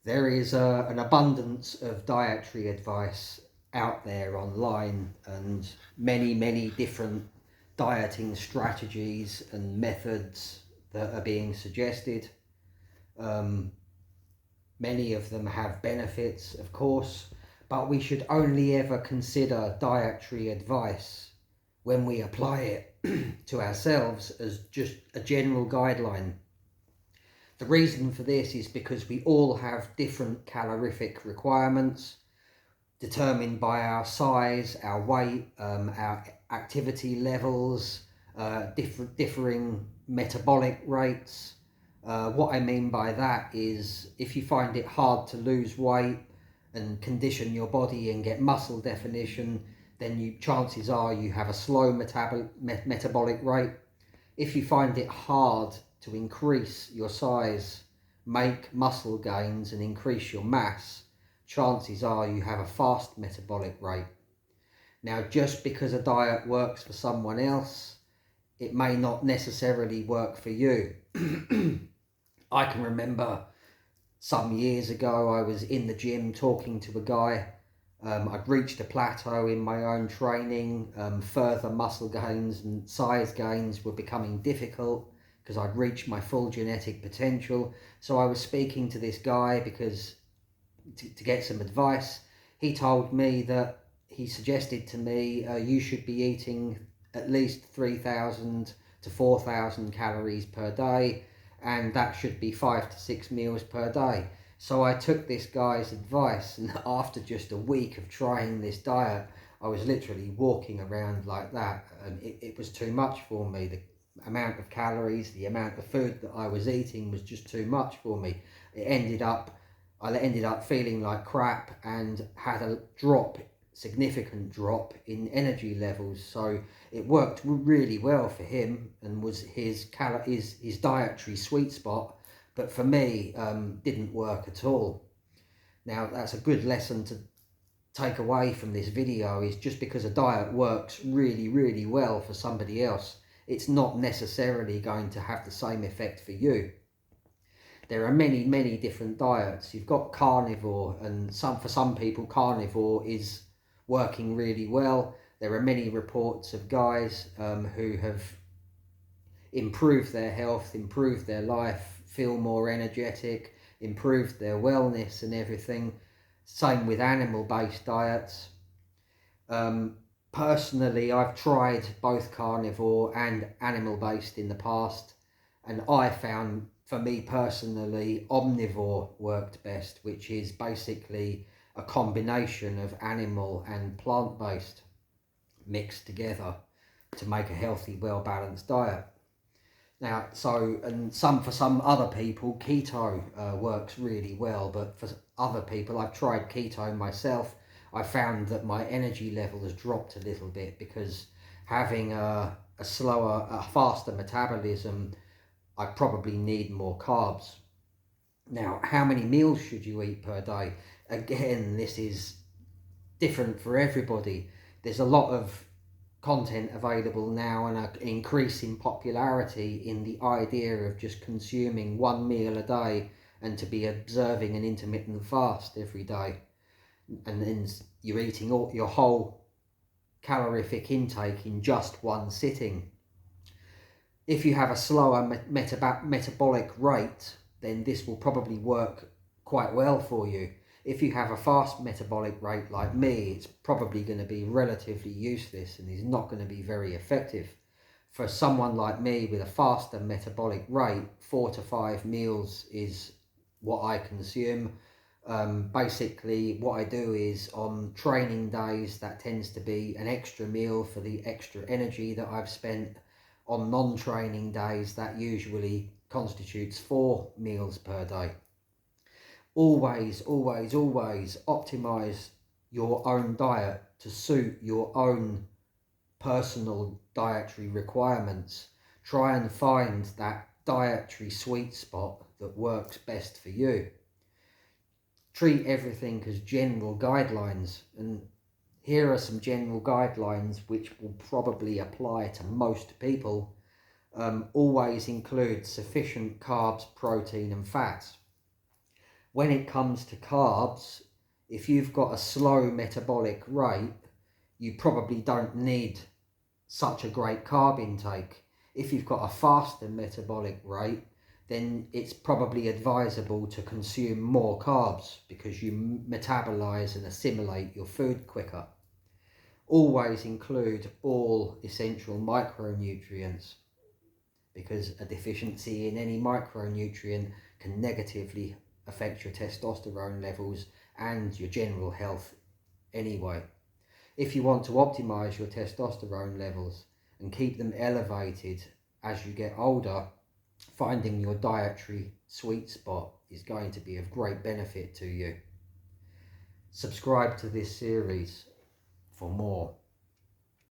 There is an abundance of dietary advice out there online, and many different dieting strategies and methods that are being suggested. Um, Many of them have benefits, of course, but we should only ever consider dietary advice when we apply it to ourselves as just a general guideline. The reason for this is because we all have different calorific requirements determined by our size, our weight, our activity levels, differing metabolic rates. What I mean by that is if you find it hard to lose weight and condition your body and get muscle definition, then chances are you have a slow metabolic rate. If you find it hard to increase your size, make muscle gains and increase your mass, chances are you have a fast metabolic rate. Now, just because a diet works for someone else, it may not necessarily work for you. I can remember some years ago I was in the gym talking to a guy. I'd reached a plateau in my own training. Further muscle gains and size gains were becoming difficult because I'd reached my full genetic potential. So I was speaking to this guy because to get some advice. He told me that he suggested to me you should be eating at least 3,000 to 4,000 calories per day, and that should be 5 to 6 meals per day. So I took this guy's advice, and after just a week of trying this diet, I was literally walking around like that, and it was too much for me. The amount of calories, the amount of food that I was eating was just too much for me. I ended up feeling like crap and had a significant drop in energy levels. So it worked really well for him and was his dietary sweet spot, but for me didn't work at all. Now that's a good lesson to take away from this video, is just because a diet works really well for somebody else, it's not necessarily going to have the same effect for you. There are many different diets. You've got carnivore, and for some people carnivore is working really well. There are many reports of guys who have improved their health, improved their life, feel more energetic, improved their wellness and everything. Same with animal-based diets. Personally, I've tried both carnivore and animal-based in the past, and I found, for me personally, Omnivore worked best, which is basically a combination of animal and plant-based mixed together to make a healthy, well-balanced diet. Now, for some other people, keto works really well, but for other people, I've tried keto myself, I found that my energy level has dropped a little bit because having a faster metabolism, I probably need more carbs. Now, how many meals should you eat per day? Again, this is different for everybody. There's a lot of content available now and an increase in popularity in the idea of just consuming one meal a day and to be observing an intermittent fast every day. And then you're eating all your whole calorific intake in just one sitting. If you have a slower metabolic rate, then this will probably work quite well for you. If you have a fast metabolic rate like me, it's probably going to be relatively useless and is not going to be very effective. For someone like me with a faster metabolic rate, 4 to 5 meals is what I consume. Basically, what I do is on training days, that tends to be an extra meal for the extra energy that I've spent. On non-training days, that usually constitutes 4 meals per day. Always optimize your own diet to suit your own personal dietary requirements. Try and find that dietary sweet spot that works best for you. Treat everything as general guidelines, and here are some general guidelines which will probably apply to most people. Always include sufficient carbs, protein and fats. when it comes to carbs, if you've got a slow metabolic rate, you probably don't need such a great carb intake. If you've got a faster metabolic rate, then it's probably advisable to consume more carbs because you metabolize and assimilate your food quicker. Always include all essential micronutrients, because a deficiency in any micronutrient can negatively affect your testosterone levels and your general health anyway. If you want to optimize your testosterone levels and keep them elevated as you get older, finding your dietary sweet spot is going to be of great benefit to you. Subscribe to this series for more.